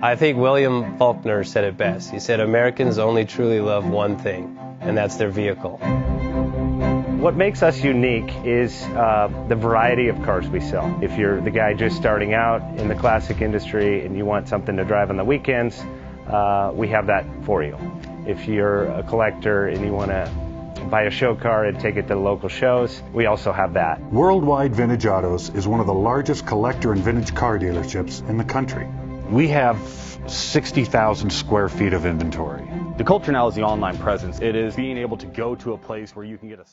I think William Faulkner said it best. He said, Americans only truly love one thing, and that's their vehicle. What makes us unique is the variety of cars we sell. If you're the guy just starting out in the classic industry and you want something to drive on the weekends, we have that for you. If you're a collector and you want to buy a show car and take it to the local shows, we also have that. Worldwide Vintage Autos is one of the largest collector and vintage car dealerships in the country. We have 60,000 square feet of inventory. The culture now is the online presence. It is being able to go to a place where you can get a...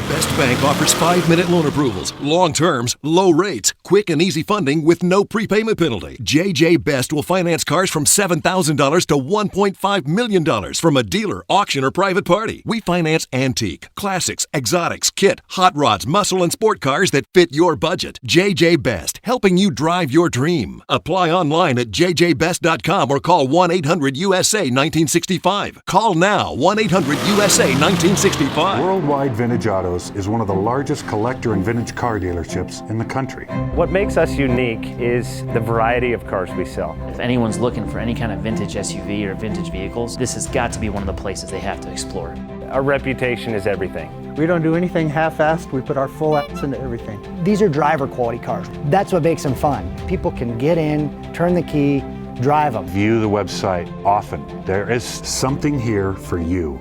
Best Bank offers 5-minute loan approvals, long terms, low rates, quick and easy funding with no prepayment penalty. JJ Best will finance cars from $7,000 to $1.5 million from a dealer, auction, or private party. We finance antique, classics, exotics, kit, hot rods, muscle, and sport cars that fit your budget. JJ Best, helping you drive your dream. Apply online at jjbest.com or call 1-800-USA-1965. Call now, 1-800-USA-1965. Worldwide Vintage Autos is one of the largest collector and vintage car dealerships in the country. What makes us unique is the variety of cars we sell. If anyone's looking for any kind of vintage SUV or vintage vehicles, this has got to be one of the places they have to explore. Our reputation is everything. We don't do anything half-assed. We put our full ass into everything. These are driver quality cars. That's what makes them fun. People can get in, turn the key, drive them. View the website often. There is something here for you.